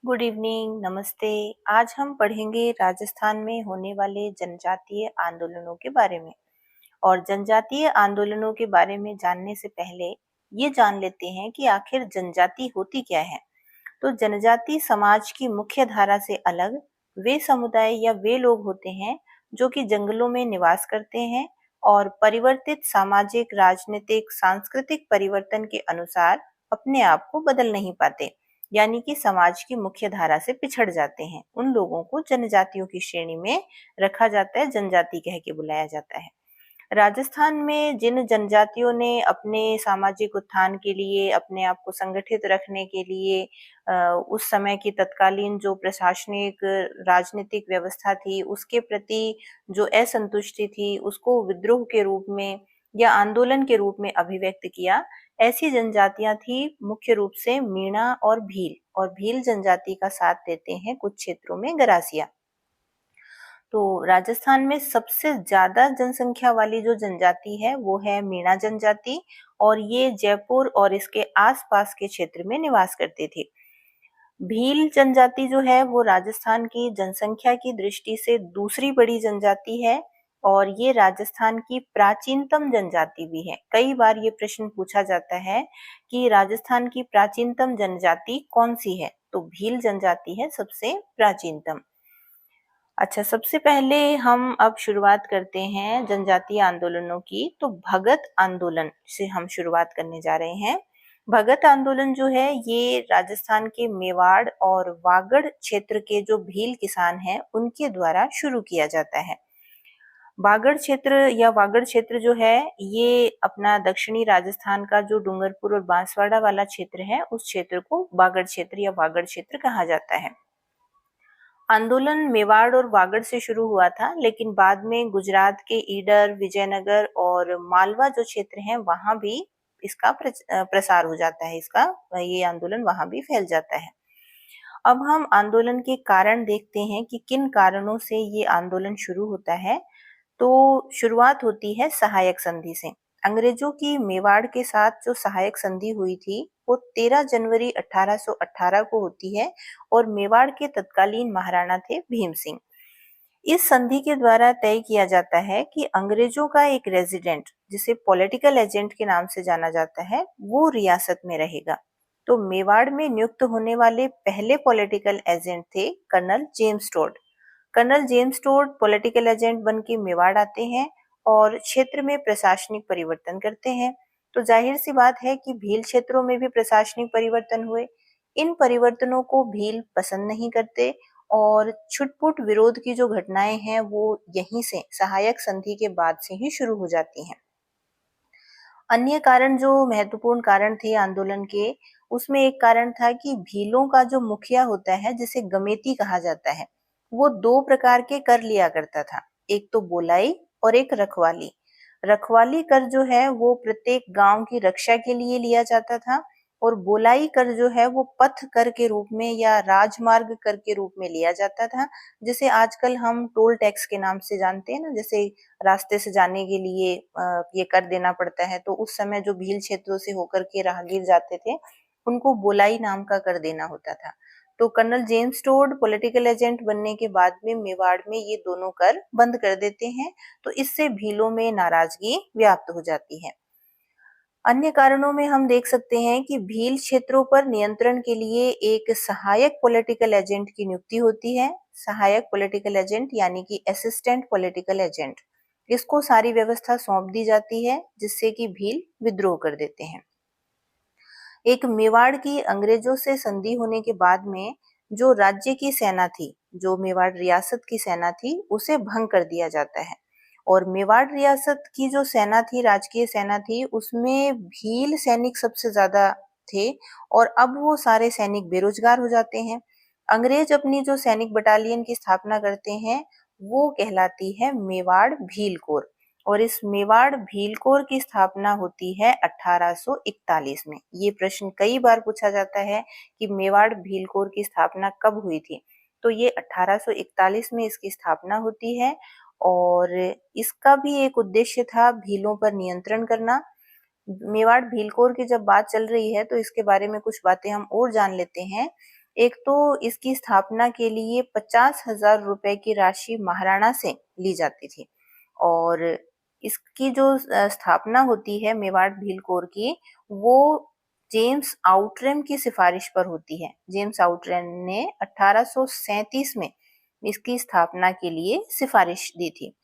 Good evening, नमस्ते। आज हम पढ़ेंगे राजस्थान में होने वाले जनजातीय आंदोलनों के बारे में। और जनजातीय आंदोलनों के बारे में जानने से पहले ये जान लेते हैं कि आखिर जनजाति होती क्या है। तो जनजाति समाज की मुख्य धारा से अलग वे समुदाय या वे लोग होते हैं जो कि जंगलों में निवास करते हैं और परिवर्तित सामाजिक, राजनीतिक, सांस्कृतिक परिवर्तन के अनुसार अपने आप को बदल नहीं पाते, यानी कि समाज की मुख्य धारा से पिछड़ जाते हैं। उन लोगों को जनजातियों की श्रेणी में रखा जाता है, जनजाति कह के बुलाया जाता है। राजस्थान में जिन जनजातियों ने अपने सामाजिक उत्थान के लिए, अपने आप को संगठित रखने के लिए उस समय की तत्कालीन जो प्रशासनिक राजनीतिक व्यवस्था थी उसके प्रति जो असंतुष्टि थी, उसको विद्रोह के रूप में या आंदोलन के रूप में अभिव्यक्त किया, ऐसी जनजातियां थी मुख्य रूप से मीणा और भील। और भील जनजाति का साथ देते हैं कुछ क्षेत्रों में गरासिया। तो राजस्थान में सबसे ज्यादा जनसंख्या वाली जो जनजाति है वो है मीणा जनजाति, और ये जयपुर और इसके आसपास के क्षेत्र में निवास करते थे। भील जनजाति जो है वो राजस्थान की जनसंख्या की दृष्टि से दूसरी बड़ी जनजाति है, और ये राजस्थान की प्राचीनतम जनजाति भी है। कई बार ये प्रश्न पूछा जाता है कि राजस्थान की प्राचीनतम जनजाति कौन सी है, तो भील जनजाति है सबसे प्राचीनतम। अच्छा, सबसे पहले हम अब शुरुआत करते हैं जनजातीय आंदोलनों की। तो भगत आंदोलन से हम शुरुआत करने जा रहे हैं। भगत आंदोलन जो है ये राजस्थान के मेवाड़ और वागड़ क्षेत्र के जो भील किसान हैं उनके द्वारा शुरू किया जाता है। बागड़ क्षेत्र या वागड़ क्षेत्र जो है ये अपना दक्षिणी राजस्थान का जो डूंगरपुर और बांसवाड़ा वाला क्षेत्र है उस क्षेत्र को बागड़ क्षेत्र या वागड़ क्षेत्र कहा जाता है। आंदोलन मेवाड़ और वागड़ से शुरू हुआ था, लेकिन बाद में गुजरात के ईडर, विजयनगर और मालवा जो क्षेत्र हैं वहां भी इसका प्रसार हो जाता है। ये आंदोलन वहां भी फैल जाता है। अब हम आंदोलन के कारण देखते हैं कि किन कारणों से ये आंदोलन शुरू होता है। तो शुरुआत होती है सहायक संधि से। अंग्रेजों की मेवाड़ के साथ जो सहायक संधि हुई थी वो 13 जनवरी 1818 को होती है, और मेवाड़ के तत्कालीन महाराणा थे भीम सिंह। इस संधि के द्वारा तय किया जाता है कि अंग्रेजों का एक रेजिडेंट, जिसे पॉलिटिकल एजेंट के नाम से जाना जाता है, वो रियासत में रहेगा। तो मेवाड़ में नियुक्त होने वाले पहले पॉलिटिकल एजेंट थे colonel James Tod. Colonel James Tod political agent बन के मेवाड़ आते हैं और क्षेत्र में प्रशासनिक परिवर्तन करते हैं। तो जाहिर सी बात है कि भील क्षेत्रों में भी प्रशासनिक परिवर्तन हुए। इन परिवर्तनों को भील पसंद नहीं करते, और छुटपुट विरोध की जो घटनाएं हैं वो यहीं से सहायक संधि के बाद से ही शुरू हो जाती हैं। अन्य कारण जो महत्वपूर्ण कारण थे आंदोलन के, उसमें एक कारण था कि भीलों का जो मुखिया होता है जिसे गमेती कहा जाता है, वो दो प्रकार के कर लिया करता था। एक तो बोलाई और एक रखवाली। रखवाली कर जो है वो प्रत्येक गांव की रक्षा के लिए लिया जाता था, और बोलाई कर जो है वो पथ कर के रूप में या राजमार्ग कर के रूप में लिया जाता था, जिसे आजकल हम टोल टैक्स के नाम से जानते हैं ना। जैसे रास्ते से जाने के लिए ये कर देना पड़ता है, तो उस समय जो भील क्षेत्रों से होकर के राहगीर जाते थे उनको बोलाई नाम का कर देना होता था। तो colonel James Tod political agent बनने के बाद में मेवाड़ में ये दोनों कर बंद कर देते हैं, तो इससे भीलों में नाराजगी व्याप्त हो जाती है। अन्य कारणों में हम देख सकते हैं कि भील क्षेत्रों पर नियंत्रण के लिए एक सहायक पॉलिटिकल एजेंट की नियुक्ति होती है। सहायक पॉलिटिकल एजेंट यानी कि असिस्टेंट पॉलिटिकल एजेंट, इसको सारी व्यवस्था सौंप दी जाती है, जिससे कि भील विद्रोह कर देते हैं। एक मेवाड़ की अंग्रेजों से संधि होने के बाद में जो राज्य की सेना थी, जो मेवाड़ रियासत की सेना थी, उसे भंग कर दिया जाता है। और मेवाड़ रियासत की जो सेना थी, राजकीय सेना थी, उसमें भील सैनिक सबसे ज्यादा थे, और अब वो सारे सैनिक बेरोजगार हो जाते हैं। अंग्रेज अपनी जो सैनिक बटालियन की स्थापना करते हैं वो कहलाती है मेवाड़ भील कोर, और इस मेवाड़ भील कोर की स्थापना होती है 1841 में। ये प्रश्न कई बार पूछा जाता है कि मेवाड़ भील कोर की स्थापना कब हुई थी, तो ये 1841 में इसकी स्थापना होती है। और इसका भी एक उद्देश्य था भीलों पर नियंत्रण करना। मेवाड़ भील कोर की जब बात चल रही है तो इसके बारे में कुछ बातें हम और जान लेते हैं एक तो इसकी स्थापना के लिए 50,000 रुपए की राशि महाराणा से ली जाती थी, और इसकी जो स्थापना होती है मेवाड़ भील कोर की, वो जेम्स आउटरैम की सिफारिश पर होती है। जेम्स आउटरैम ने 1837 में इसकी स्थापना के लिए सिफारिश दी थी।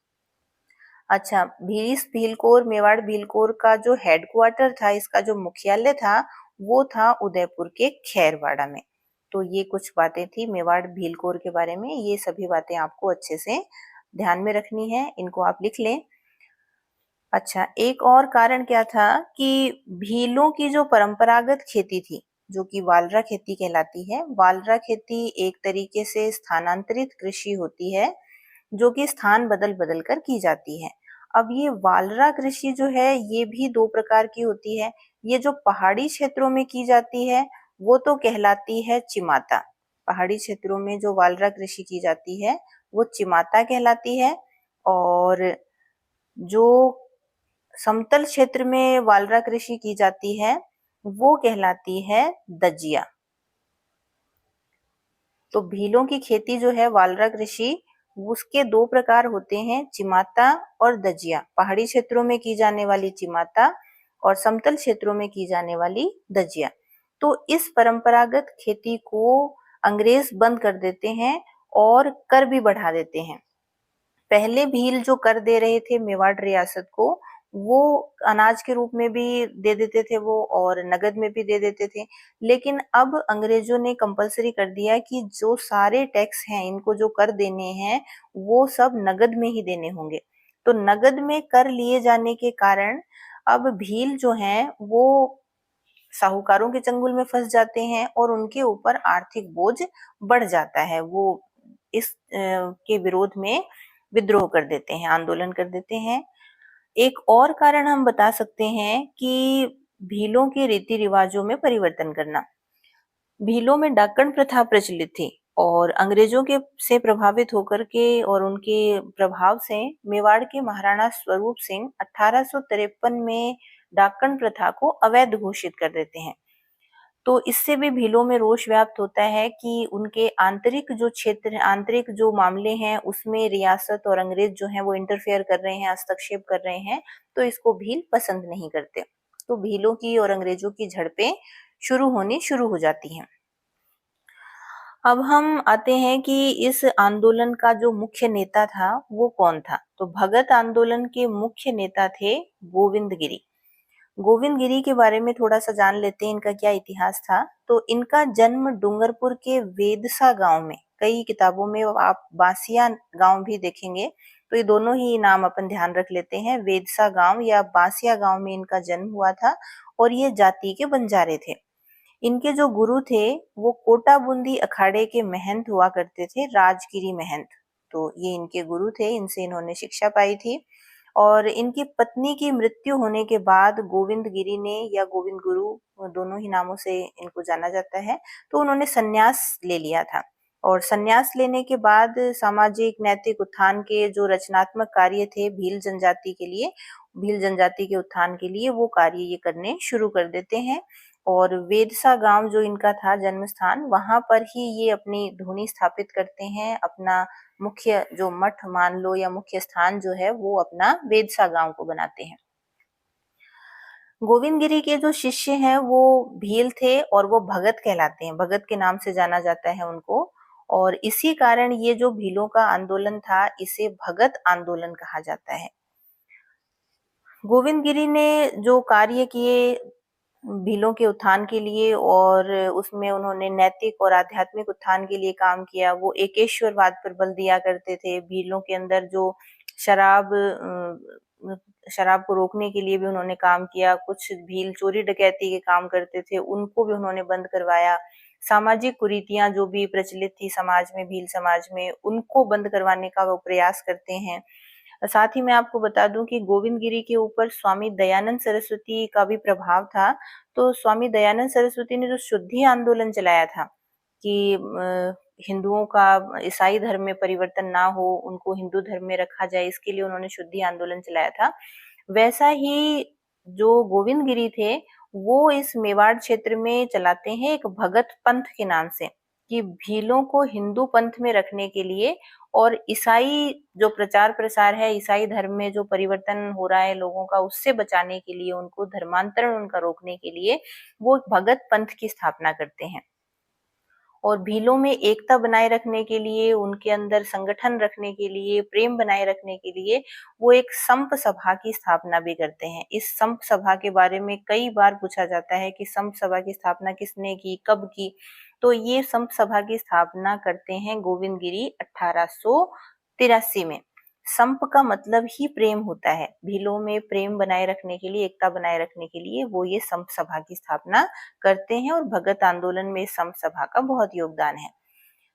अच्छा, भीलकोर, मेवाड़ भीलकोर का जो हेडक्वार्टर था, इसका जो मुख्यालय था, वो था उदयपुर के खैरवाड़ा में। तो ये कुछ बातें थी मेवाड़ भीलकोर के बारे में। ये सभी बातें आपको अच्छे से ध्यान में रखनी है, इनको आप लिख लें। अच्छा, एक और कारण क्या था कि भीलों की जो परंपरागत खेती थी, जो कि वालरा खेती कहलाती है। वालरा खेती एक तरीके से स्थानांतरित कृषि होती है, जो कि स्थान बदल बदल कर की जाती है। अब ये वालरा कृषि जो है, ये भी दो प्रकार की होती है। ये जो पहाड़ी क्षेत्रों में की जाती है, वो तो कहलाती है चिमाता। पहाड़ी क्षेत्रों में जो वालरा कृषि की जाती है, वो चिमाता कहलाती है। और जो समतल क्षेत्र में वालरा कृषि की जाती है, वो कहलाती है दजिया। तो भीलों की खेती जो है, वालरा कृषि, उसके दो प्रकार होते हैं, चिमाता और दजिया। पहाड़ी क्षेत्रों में की जाने वाली चिमाता और समतल क्षेत्रों में की जाने वाली दजिया। तो इस परंपरागत खेती को अंग्रेज बंद कर देते हैं और कर भी बढ़ा देते हैं। पहले भील जो कर दे रहे थे मेवाड़ रियासत को, वो अनाज के रूप में भी दे देते थे वो, और नगद में भी दे देते थे। लेकिन अब अंग्रेजों ने कंपलसरी कर दिया कि जो सारे टैक्स हैं, इनको जो कर देने हैं, वो सब नगद में ही देने होंगे। तो नगद में कर लिए जाने के कारण अब भील जो हैं, वो साहूकारों के चंगुल में फंस जाते हैं और उनके ऊपर आर्थिक बोझ बढ़ जाता है। वो इस के विरोध में विद्रोह कर देते हैं, आंदोलन कर देते हैं। एक और कारण हम बता सकते हैं कि भीलों के रीति रिवाजों में परिवर्तन करना। भीलों में डाकण प्रथा प्रचलित थी, और अंग्रेजों के से प्रभावित होकर के और उनके प्रभाव से मेवाड़ के महाराणा स्वरूप सिंह 1853 में डाकण प्रथा को अवैध घोषित कर देते हैं। तो इससे भी भीलों में रोष व्याप्त होता है कि उनके आंतरिक जो क्षेत्र, आंतरिक जो मामले हैं, उसमें रियासत और अंग्रेज जो हैं वो इंटरफेयर कर रहे हैं, हस्तक्षेप कर रहे हैं। तो इसको भील पसंद नहीं करते। तो भीलों की और अंग्रेजों की झड़पें शुरू हो जाती हैं। अब हम आते हैं कि इस आंदोलन का जो मुख्य नेता था, वो कौन था। तो भगत आंदोलन के मुख्य नेता थे गोविंद गिरी। गोविंद गिरी के बारे में थोड़ा सा जान लेते हैं, इनका क्या इतिहास था। तो इनका जन्म डूंगरपुर के वेदसा गांव में, कई किताबों में आप बासिया गांव भी देखेंगे, तो ये दोनों ही नाम अपन ध्यान रख लेते हैं। वेदसा गांव या बासिया गांव में इनका जन्म हुआ था, और ये जाति के बंजारे थे। इनके जो गुरु थे, वो कोटा बूंदी अखाड़े के महंत हुआ करते थे, राजगिरी महंत। तो ये इनके गुरु थे, इनसे इन्होंने शिक्षा पाई थी। और इनकी पत्नी की मृत्यु होने के बाद गोविंद गिरी ने, या गोविंद गुरु, दोनों ही नामों से इनको जाना जाता है, तो उन्होंने संन्यास ले लिया था। और संन्यास लेने के बाद सामाजिक नैतिक उत्थान के जो रचनात्मक कार्य थे भील जनजाति के लिए, भील जनजाति के उत्थान के लिए, वो कार्य ये करने शुरू कर देते हैं। और वेदसा गांव जो इनका था जन्म स्थान, वहां पर ही ये अपनी धुनी स्थापित करते हैं। अपना मुख्य जो मठ मान लो, या मुख्य स्थान जो है, वो अपना वेदसा गांव को बनाते हैं। गोविंद गिरी के जो शिष्य हैं, वो भील थे, और वो भगत कहलाते हैं। भगत के नाम से जाना जाता है उनको। और इसी कारण ये जो भीलों का आंदोलन था, इसे भगत आंदोलन कहा जाता है। गोविंद गिरी ने जो कार्य किए भीलों के उत्थान के लिए, और उसमें उन्होंने नैतिक और आध्यात्मिक उत्थान के लिए काम किया। वो एकेश्वरवाद पर बल दिया करते थे। भीलों के अंदर जो शराब को रोकने के लिए भी उन्होंने काम किया। कुछ भील चोरी डकैती के काम करते थे, उनको भी उन्होंने बंद करवाया। सामाजिक कुरीतियां जो भी प्रचलित थी समाज में, भील समाज में, उनको बंद करवाने का वो प्रयास करते हैं। साथ ही मैं आपको बता दूं कि गोविंद गिरी के ऊपर स्वामी दयानंद सरस्वती का भी प्रभाव था। तो स्वामी दयानंद सरस्वती ने जो शुद्धि आंदोलन चलाया था कि हिंदुओं का ईसाई धर्म में परिवर्तन ना हो, उनको हिंदू धर्म में रखा जाए, इसके लिए उन्होंने शुद्धि आंदोलन चलाया था। वैसा ही जो गोविंद गिरी थे, वो इस मेवाड़ क्षेत्र में चलाते हैं एक भगत पंथ के नाम से, कि भीलों को हिंदू पंथ में रखने के लिए और ईसाई जो प्रचार प्रसार है, ईसाई धर्म में जो परिवर्तन हो रहा है लोगों का, उससे बचाने के लिए, उनको धर्मांतरण उनका रोकने के लिए वो भगत पंथ की स्थापना करते हैं। और भीलों में एकता बनाए रखने के लिए, उनके अंदर संगठन रखने के लिए, प्रेम बनाए रखने के लिए वो एक संप सभा की स्थापना भी करते हैं। इस संप सभा के बारे में कई बार पूछा जाता है कि संप सभा की स्थापना किसने की, कब की। तो ये संप सभा की स्थापना करते हैं गोविंद गिरी 1883 में। संप का मतलब ही प्रेम होता है। भीलों में प्रेम बनाए रखने के लिए, एकता बनाए रखने के लिए वो ये संप सभा की स्थापना करते हैं और भगत आंदोलन में संप सभा का बहुत योगदान है।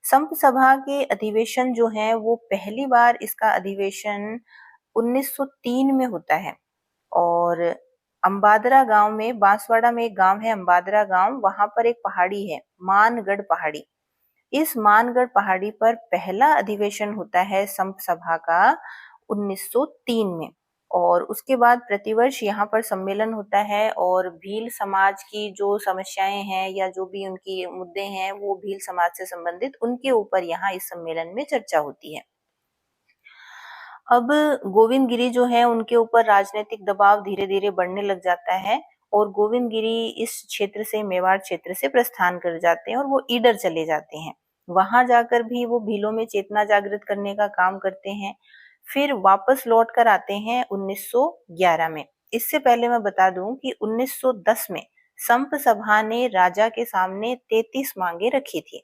संप सभा के अधिवेशन जो है वो पहली बार इसका अधिवेशन 1903 में होता है और अंबादरा गांव में, बांसवाड़ा में एक गांव है अंबादरा गांव, वहां पर एक पहाड़ी है मानगढ़ पहाड़ी। इस मानगढ़ पहाड़ी पर पहला अधिवेशन होता है संप सभा का 1903 में। और उसके बाद प्रतिवर्ष यहाँ पर सम्मेलन होता है और भील समाज की जो समस्याएं हैं या जो भी उनकी मुद्दे हैं वो भील समाज से संबंधित, उनके ऊपर यहाँ इस सम्मेलन में चर्चा होती है। अब गोविंद गिरी जो है उनके ऊपर राजनीतिक दबाव धीरे धीरे बढ़ने लग जाता है और गोविंद गिरी इस क्षेत्र से, मेवाड़ क्षेत्र से प्रस्थान कर जाते हैं और वो ईडर चले जाते हैं। वहां जाकर भी वो भीलों में चेतना जागृत करने का काम करते हैं। फिर वापस लौट कर आते हैं 1911 में। इससे पहले मैं बता दूं कि 1910 में संप सभा ने राजा के सामने 33 मांगे रखी थी,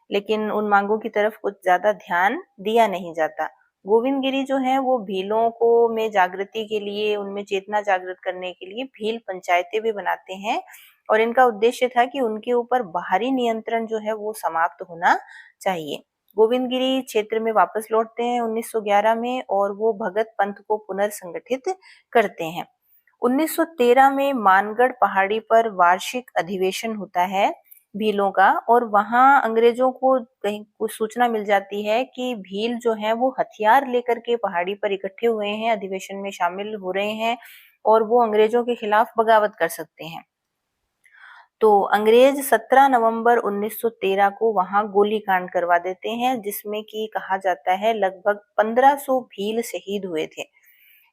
लेकिन उन मांगों की तरफ कुछ ज्यादा ध्यान दिया नहीं जाता। गोविंद गिरी जो है वो भीलों को में जागृति के लिए, उनमें चेतना जागृत करने के लिए भील पंचायतें भी बनाते हैं और इनका उद्देश्य था कि उनके ऊपर बाहरी नियंत्रण जो है वो समाप्त होना चाहिए। गोविंद गिरी क्षेत्र में वापस लौटते हैं 1911 में और वो भगत पंथ को पुनर्संगठित करते हैं। 1913 में मानगढ़ पहाड़ी पर वार्षिक अधिवेशन होता है भीलों का और वहां अंग्रेजों को कहीं कुछ सूचना मिल जाती है कि भील जो है वो हथियार लेकर के पहाड़ी पर इकट्ठे हुए हैं, अधिवेशन में शामिल हो रहे हैं और वो अंग्रेजों के खिलाफ बगावत कर सकते हैं। तो अंग्रेज 17 नवंबर 1913 को वहां गोली कांड करवा देते हैं, जिसमें कि कहा जाता है लगभग 1500 भील शहीद हुए थे।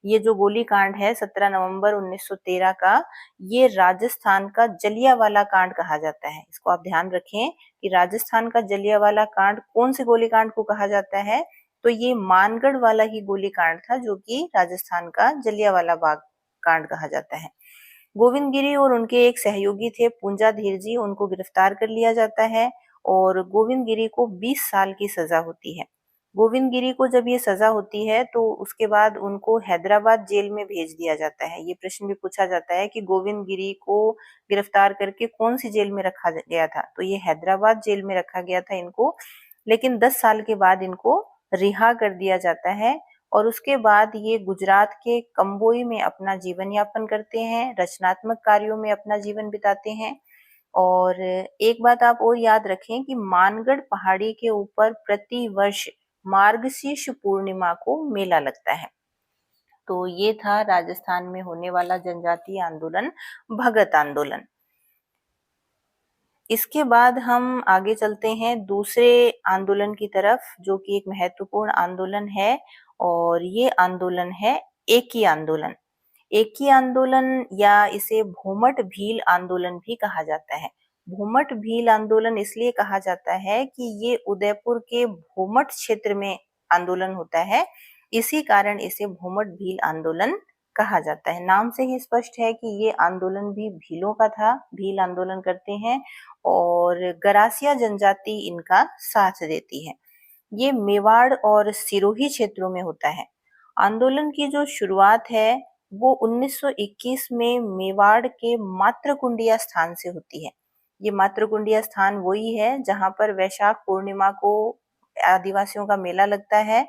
ये जो गोली कांड है 17 नवंबर 1913 का, ये राजस्थान का जलियांवाला कांड कहा जाता है। इसको आप ध्यान रखें कि राजस्थान का जलियांवाला कांड कौन से गोली कांड को कहा जाता है, तो ये मानगढ़ वाला ही गोली कांड था जो कि राजस्थान का जलियांवाला बाग कांड कहा जाता है। गोविंद गिरी और उनके एक सहयोगी थे पूंजाधीर जी, उनको गिरफ्तार कर लिया जाता है और गोविंद गिरी को 20 साल की सजा होती है। गोविंद गिरी को जब ये सजा होती है तो उसके बाद उनको हैदराबाद जेल में भेज दिया जाता है। ये प्रश्न भी पूछा जाता है कि गोविंद गिरी को गिरफ्तार करके कौन सी जेल में रखा गया था, तो ये हैदराबाद जेल में रखा गया था इनको। लेकिन 10 साल के बाद इनको रिहा कर दिया जाता है और उसके बाद ये गुजरात के कंबोई में अपना जीवन यापन करते हैं, रचनात्मक कार्यों में अपना जीवन बिताते हैं। और एक बात आप और याद रखें कि मानगढ़ पहाड़ी के ऊपर प्रति वर्ष मार्गशीर्ष पूर्णिमा को मेला लगता है। तो ये था राजस्थान में होने वाला जनजातीय आंदोलन, भगत आंदोलन। इसके बाद हम आगे चलते हैं दूसरे आंदोलन की तरफ, जो कि एक महत्वपूर्ण आंदोलन है और ये आंदोलन है एकी आंदोलन। एकी आंदोलन या इसे भूमट भील आंदोलन भी कहा जाता है। भूमट भील आंदोलन इसलिए कहा जाता है कि ये उदयपुर के भूमट क्षेत्र में आंदोलन होता है, इसी कारण इसे भूमट भील आंदोलन कहा जाता है। नाम से ही स्पष्ट है कि ये आंदोलन भी भीलों का था, भील आंदोलन करते हैं और गरासिया जनजाति इनका साथ देती है। ये मेवाड़ और सिरोही क्षेत्रों में होता है। आंदोलन की जो शुरुआत है वो 1921 में मेवाड़ के मातृकुंडिया स्थान से होती है। ये मातृकुंडिया स्थान वही है जहां पर वैशाख पूर्णिमा को आदिवासियों का मेला लगता है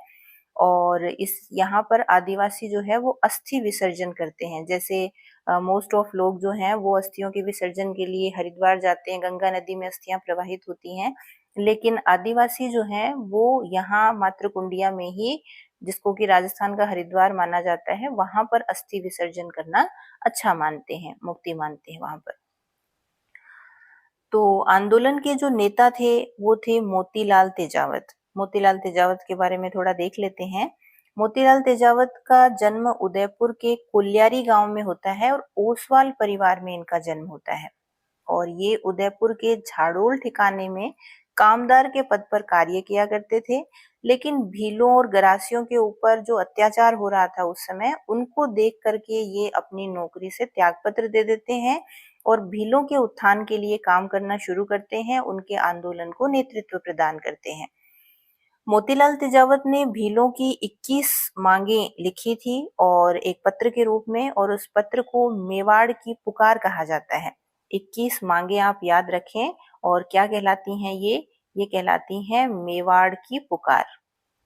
और इस यहाँ पर आदिवासी जो है वो अस्थि विसर्जन करते हैं। जैसे मोस्ट ऑफ लोग जो हैं वो अस्थियों के विसर्जन के लिए हरिद्वार जाते हैं, गंगा नदी में अस्थियां प्रवाहित होती हैं, लेकिन आदिवासी जो हैं वो यहाँ मातृकुंडिया में ही, जिसको कि राजस्थान का हरिद्वार माना जाता है, वहां पर अस्थि विसर्जन करना अच्छा मानते हैं, मुक्ति मानते हैं वहां पर। तो आंदोलन के जो नेता थे वो थे मोतीलाल तेजावत। मोतीलाल तेजावत के बारे में थोड़ा देख लेते हैं। मोतीलाल तेजावत का जन्म उदयपुर के कोल्यारी गांव में होता है और ओसवाल परिवार में इनका जन्म होता है। और ये उदयपुर के झाड़ोल ठिकाने में कामदार के पद पर कार्य किया करते थे। लेकिन भीलों और गरासियों के ऊपर जो अत्याचार हो रहा था उस समय, उनको देख करके ये अपनी नौकरी से त्यागपत्र दे देते हैं और भीलों के उत्थान के लिए काम करना शुरू करते हैं, उनके आंदोलन को नेतृत्व प्रदान करते हैं। मोतीलाल तेजावत ने भीलों की 21 मांगे लिखी थी और एक पत्र के रूप में, और उस पत्र को मेवाड़ की पुकार कहा जाता है। 21 मांगे आप याद रखें, और क्या कहलाती हैं ये कहलाती हैं मेवाड़ की पुकार।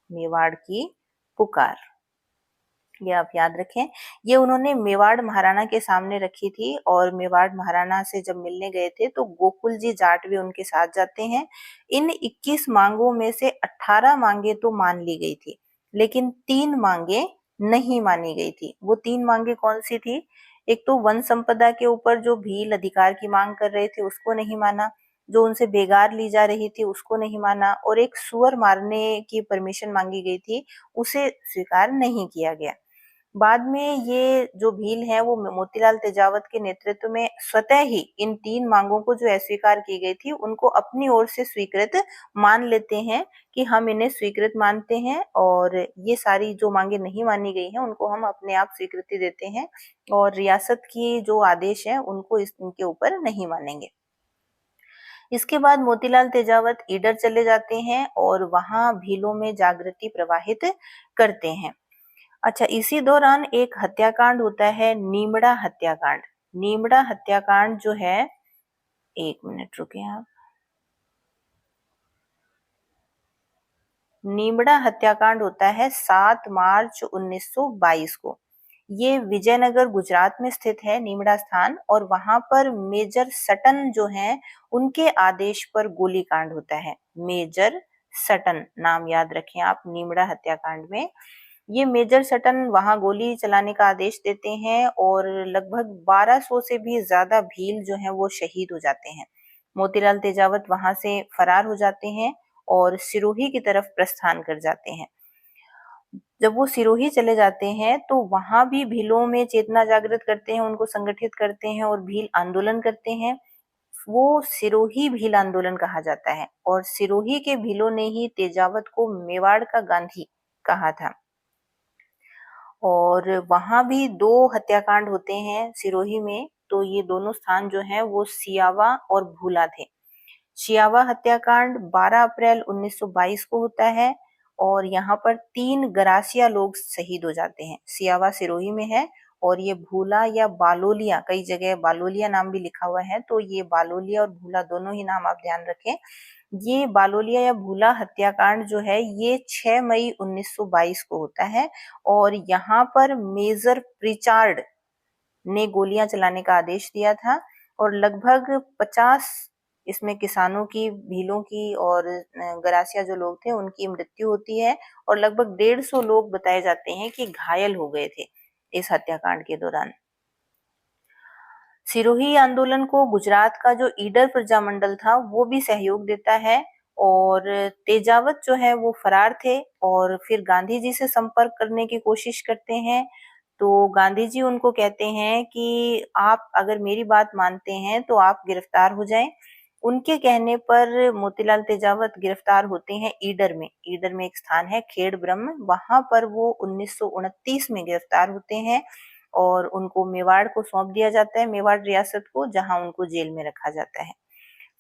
मेवाड़ की पुकार, ये आप याद रखें। ये उन्होंने मेवाड़ महाराणा के सामने रखी थी, और मेवाड़ महाराणा से जब मिलने गए थे तो गोकुल जी जाट भी उनके साथ जाते हैं। इन 21 मांगों में से 18 मांगे तो मान ली गई थी, लेकिन 3 मांगे नहीं मानी गई थी। वो 3 मांगे कौन सी थी? एक तो वन संपदा के ऊपर जो भील अधिकार की मांग कर रहे थे उसको नहीं माना, जो उनसे बेगार ली जा रही थी उसको नहीं माना, और एक सुअर मारने की परमिशन मांगी गई थी, उसे स्वीकार नहीं किया गया। बाद में ये जो भील है वो मोतीलाल तेजावत के नेतृत्व में स्वतः ही इन 3 मांगों को जो अस्वीकार की गई थी उनको अपनी ओर से स्वीकृत मान लेते हैं कि हम इन्हें स्वीकृत मानते हैं, और ये सारी जो मांगे नहीं मानी गई हैं उनको हम अपने आप स्वीकृति देते हैं, और रियासत की जो आदेश है उनको इनके ऊपर नहीं मानेंगे। इसके बाद मोतीलाल तेजावत ईडर चले जाते हैं और वहां भीलों में जागृति प्रवाहित करते हैं। अच्छा, इसी दौरान एक हत्याकांड होता है, नीमड़ा हत्याकांड। नीमड़ा हत्याकांड जो है, एक मिनट रुके आप। नीमड़ा हत्याकांड होता है 7 मार्च 1922 को। ये विजयनगर गुजरात में स्थित है नीमड़ा स्थान, और वहां पर मेजर सटन जो हैं उनके आदेश पर गोलीकांड होता है। मेजर सटन नाम याद रखें आप नीमड़ा हत्याकांड में। ये मेजर सटन वहां गोली चलाने का आदेश देते हैं और लगभग 1200 से भी ज्यादा भील जो हैं वो शहीद हो जाते हैं। मोतीलाल तेजावत वहां से फरार हो जाते हैं और सिरोही की तरफ प्रस्थान कर जाते हैं। जब वो सिरोही चले जाते हैं तो वहां भी भीलों में चेतना जागृत करते हैं, उनको संगठित करते हैं और भील आंदोलन करते हैं। वो सिरोही भील आंदोलन कहा जाता है, और सिरोही के भीलों ने ही तेजावत को मेवाड़ का गांधी कहा था। और वहां भी 2 हत्याकांड होते हैं सिरोही में। तो ये दोनों स्थान जो हैं वो सियावा और भूला थे। सियावा हत्याकांड 12 अप्रैल 1922 को होता है, और यहाँ पर 3 गरासिया लोग शहीद हो जाते हैं। सियावा सिरोही में है, और ये भूला या बालोलिया, कई जगह बालोलिया नाम भी लिखा हुआ है, तो ये बालोलिया और भूला दोनों ही नाम आप ध्यान रखें। ये बालोलिया या भूला हत्याकांड जो है ये 6 मई 1922 को होता है, और यहाँ पर मेजर प्रिचार्ड ने गोलियां चलाने का आदेश दिया था, और लगभग 50 इसमें किसानों की, भीलों की और गरासिया जो लोग थे उनकी मृत्यु होती है, और लगभग 150 लोग बताए जाते हैं कि घायल हो गए थे इस हत्याकांड के दौरान। सिरोही आंदोलन को गुजरात का जो ईडर प्रजामंडल था वो भी सहयोग देता है, और तेजावत जो है वो फरार थे और फिर गांधी जी से संपर्क करने की कोशिश करते हैं। तो गांधी जी उनको कहते हैं कि आप अगर मेरी बात मानते हैं तो आप गिरफ्तार हो जाएं। उनके कहने पर मोतीलाल तेजावत गिरफ्तार होते हैं ईडर में। ईडर में एक स्थान है खेड़ ब्रह्म, वहां पर वो 1929 में गिरफ्तार होते हैं, और उनको मेवाड़ को सौंप दिया जाता है, मेवाड़ रियासत को, जहां उनको जेल में रखा जाता है।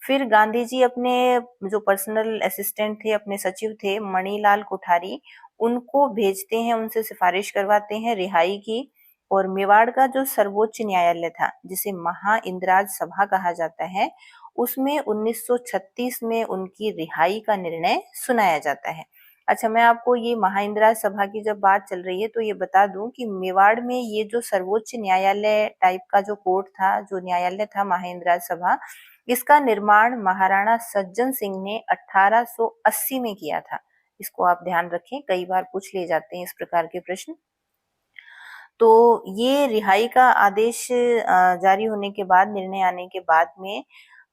फिर गांधी जी अपने जो पर्सनल असिस्टेंट थे, अपने सचिव थे मणिलाल कोठारी, उनको भेजते हैं, उनसे सिफारिश करवाते हैं रिहाई की। और मेवाड़ का जो सर्वोच्च न्यायालय था, जिसे महा इंद्राज सभा कहा जाता है, उसमें 1936 में उनकी रिहाई का निर्णय सुनाया जाता है। अच्छा, मैं आपको ये महाइंदिरा सभा की जब बात चल रही है तो ये बता दूं कि मेवाड़ में ये जो सर्वोच्च न्यायालय टाइप का जो कोर्ट था, जो न्यायालय था महाइंदिरा सभा, इसका निर्माण महाराणा सज्जन सिंह ने 1880 में किया था। इसको आप ध्यान रखें, कई बार पूछ लिए जाते हैं इस प्रकार के प्रश्न। तो ये रिहाई का आदेश जारी होने के बाद, निर्णय आने के बाद में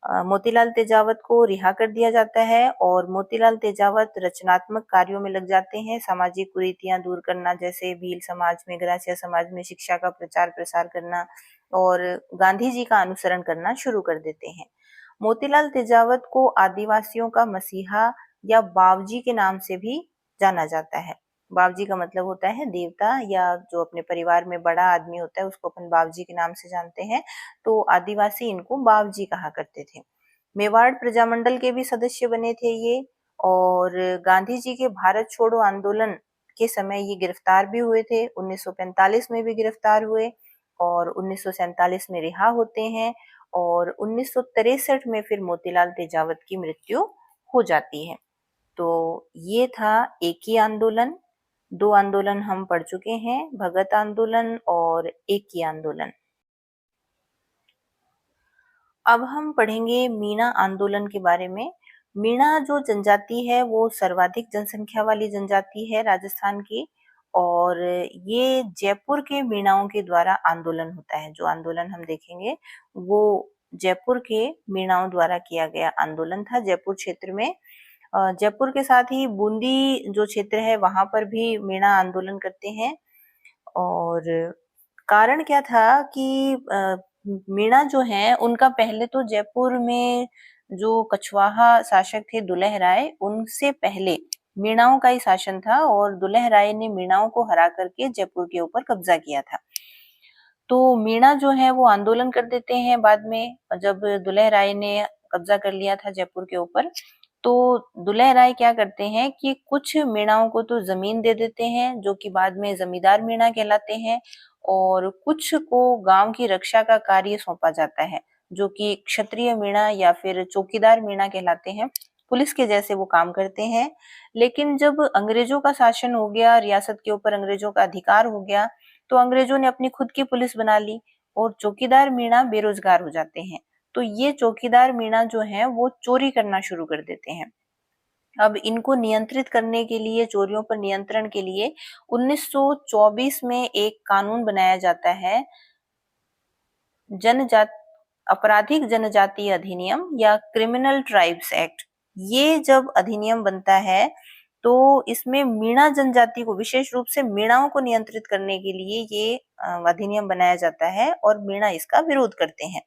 मोतीलाल तेजावत को रिहा कर दिया जाता है और मोतीलाल तेजावत रचनात्मक कार्यों में लग जाते हैं। सामाजिक कुरीतियां दूर करना, जैसे भील समाज में, गरासिया समाज में शिक्षा का प्रचार प्रसार करना और गांधी जी का अनुसरण करना शुरू कर देते हैं। मोतीलाल तेजावत को आदिवासियों का मसीहा या बावजी के नाम से भी जाना जाता है। बावजी का मतलब होता है देवता, या जो अपने परिवार में बड़ा आदमी होता है उसको अपन बावजी के नाम से जानते हैं। तो आदिवासी इनको बावजी कहा करते थे। मेवाड़ प्रजामंडल के भी सदस्य बने थे ये, और गांधी जी के भारत छोड़ो आंदोलन के समय ये गिरफ्तार भी हुए थे। 1945 में भी गिरफ्तार हुए और 1947 में रिहा होते हैं और 1963 में फिर मोतीलाल तेजावत की मृत्यु हो जाती है। तो ये था एक ही आंदोलन। दो आंदोलन हम पढ़ चुके हैं, भगत आंदोलन और एक ही आंदोलन। अब हम पढ़ेंगे मीणा आंदोलन के बारे में। मीणा जो जनजाति है वो सर्वाधिक जनसंख्या वाली जनजाति है राजस्थान की, और ये जयपुर के मीणाओं के द्वारा आंदोलन होता है। जो आंदोलन हम देखेंगे वो जयपुर के मीणाओं द्वारा किया गया आंदोलन था। जयपुर क्षेत्र में, जयपुर के साथ ही बूंदी जो क्षेत्र है वहां पर भी मीणा आंदोलन करते हैं। और कारण क्या था कि मीणा जो है उनका पहले तो जयपुर में जो कछवाहा शासक थे दुलह राय, उनसे पहले मीणाओं का ही शासन था और दुलह राय ने मीणाओं को हरा करके जयपुर के ऊपर कब्जा किया था। तो मीणा जो है वो आंदोलन कर देते हैं बाद में, जब दुलह राय ने कब्जा कर लिया था जयपुर के ऊपर। तो दुलह राय क्या करते हैं कि कुछ मीणाओं को तो जमीन दे देते हैं जो कि बाद में जमींदार मीणा कहलाते हैं, और कुछ को गांव की रक्षा का कार्य सौंपा जाता है जो कि क्षत्रिय मीणा या फिर चौकीदार मीणा कहलाते हैं। पुलिस के जैसे वो काम करते हैं। लेकिन जब अंग्रेजों का शासन हो गया, रियासत के ऊपर अंग्रेजों का अधिकार हो गया, तो अंग्रेजों ने अपनी खुद की पुलिस बना ली और चौकीदार मीणा बेरोजगार हो जाते हैं। तो ये चौकीदार मीणा जो है वो चोरी करना शुरू कर देते हैं। अब इनको नियंत्रित करने के लिए, चोरियों पर नियंत्रण के लिए 1924 में एक कानून बनाया जाता है, जनजात आपराधिक जनजातीय अधिनियम या क्रिमिनल ट्राइब्स एक्ट। ये जब अधिनियम बनता है तो इसमें मीणा जनजाति को, विशेष रूप से मीणाओं को नियंत्रित करने के लिए ये अधिनियम बनाया जाता है और मीणा इसका विरोध करते हैं।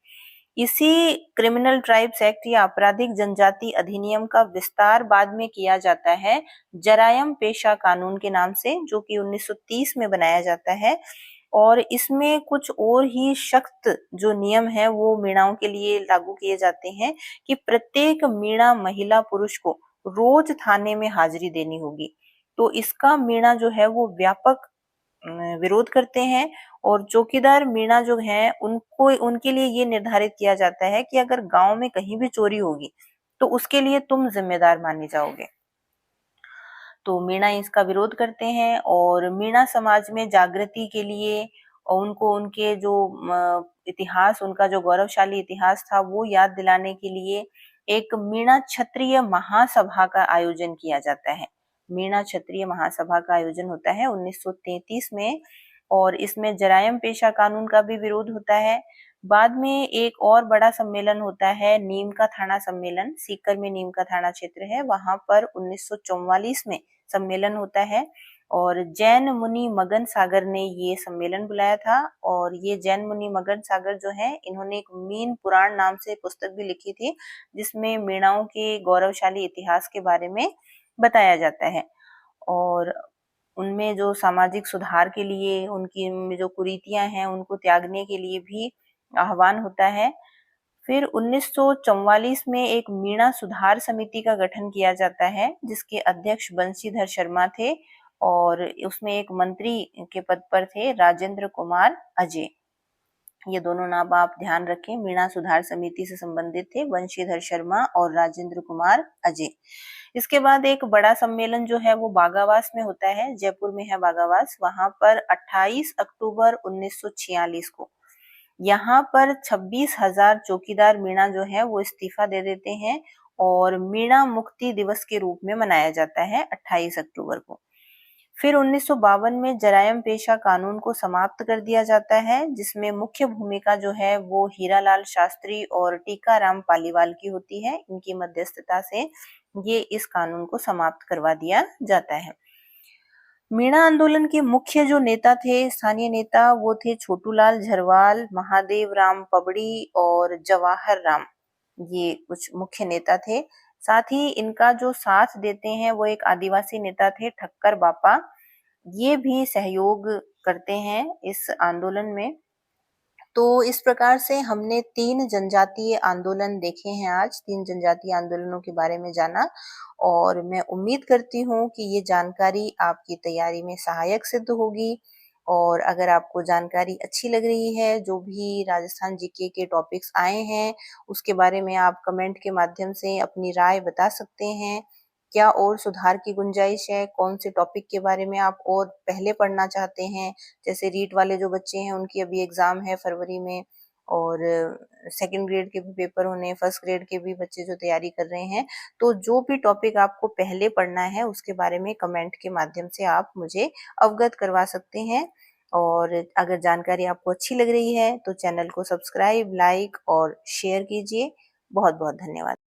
इसी क्रिमिनल ट्राइब्स एक्ट या आपराधिक जनजाति अधिनियम का विस्तार बाद में किया जाता है जरायम पेशा कानून के नाम से, जो कि 1930 में बनाया जाता है। और इसमें कुछ और ही सख्त जो नियम है वो मीणाओं के लिए लागू किए जाते हैं कि प्रत्येक मीणा महिला पुरुष को रोज थाने में हाजिरी देनी होगी। तो इसका मीणा जो है वो व्यापक विरोध करते हैं। और चौकीदार मीणा जो है उनको, उनके लिए ये निर्धारित किया जाता है कि अगर गांव में कहीं भी चोरी होगी तो उसके लिए तुम जिम्मेदार माने जाओगे। तो मीणा इसका विरोध करते हैं और मीणा समाज में जागृति के लिए और उनको उनके जो इतिहास, उनका जो गौरवशाली इतिहास था वो याद दिलाने के लिए एक मीणा क्षत्रिय महासभा का आयोजन किया जाता है। मीणा क्षत्रिय महासभा का आयोजन होता है 1933 में, और इसमें जरायम पेशा कानून का भी विरोध होता है। बाद में एक और बड़ा सम्मेलन होता है नीम का थाना सम्मेलन। सीकर में नीम का थाना क्षेत्र है, वहां पर 1944 में सम्मेलन होता है और जैन मुनि मगन सागर ने ये सम्मेलन बुलाया था। और ये जैन मुनि मगन सागर जो है, इन्होंने एक मीन पुराण नाम से पुस्तक भी लिखी थी जिसमें मीणाओं के गौरवशाली इतिहास के बारे में बताया जाता है और उनमें जो सामाजिक सुधार के लिए, उनकी जो कुरीतियां हैं उनको त्यागने के लिए भी आह्वान होता है। फिर 1944 में एक मीणा सुधार समिति का गठन किया जाता है जिसके अध्यक्ष बंशीधर शर्मा थे और उसमें एक मंत्री के पद पर थे राजेंद्र कुमार अजय। ये दोनों नाम आप ध्यान रखें, मीणा सुधार समिति से संबंधित थे बंशीधर शर्मा और राजेंद्र कुमार अजय। इसके बाद एक बड़ा सम्मेलन जो है वो बागावास में होता है, जयपुर में है बागावास। वहां पर 28 अक्टूबर 1946 को यहाँ पर 26,000 चौकीदार मीणा जो है वो इस्तीफा दे देते हैं और मीणा मुक्ति दिवस के रूप में मनाया जाता है 28 अक्टूबर को। फिर 1952 में जरायम पेशा कानून को समाप्त कर दिया जाता है, जिसमें मुख्य भूमिका जो है वो हीरालाल शास्त्री और टीकाराम पालीवाल की होती है। इनकी मध्यस्थता से ये इस कानून को समाप्त करवा दिया जाता है। मीणा आंदोलन के मुख्य जो नेता थे, स्थानीय नेता, वो थे छोटूलाल झरवाल, महादेव राम पबड़ी और जवाहर राम। ये कुछ मुख्य नेता थे। साथ ही इनका जो साथ देते हैं वो एक आदिवासी नेता थे, ठक्कर बापा। ये भी सहयोग करते हैं इस आंदोलन में। तो इस प्रकार से हमने 3 जनजातीय आंदोलन देखे हैं आज, 3 जनजातीय आंदोलनों के बारे में जाना, और मैं उम्मीद करती हूँ कि ये जानकारी आपकी तैयारी में सहायक सिद्ध होगी। और अगर आपको जानकारी अच्छी लग रही है, जो भी राजस्थान जीके के टॉपिक्स आए हैं, उसके बारे में आप कमेंट के माध्यम से अपनी राय बता सकते हैं। क्या और सुधार की गुंजाइश है? कौन से टॉपिक के बारे में आप और पहले पढ़ना चाहते हैं? जैसे रीट वाले जो बच्चे हैं उनकी अभी एग्जाम है फरवरी में, और सेकंड ग्रेड के भी पेपर होने, फर्स्ट ग्रेड के भी बच्चे जो तैयारी कर रहे हैं। तो जो भी टॉपिक आपको पहले पढ़ना है उसके बारे में कमेंट के माध्यम से आप मुझे अवगत करवा सकते हैं। और अगर जानकारी आपको अच्छी लग रही है तो चैनल को सब्सक्राइब, लाइक और शेयर कीजिए। बहुत बहुत धन्यवाद।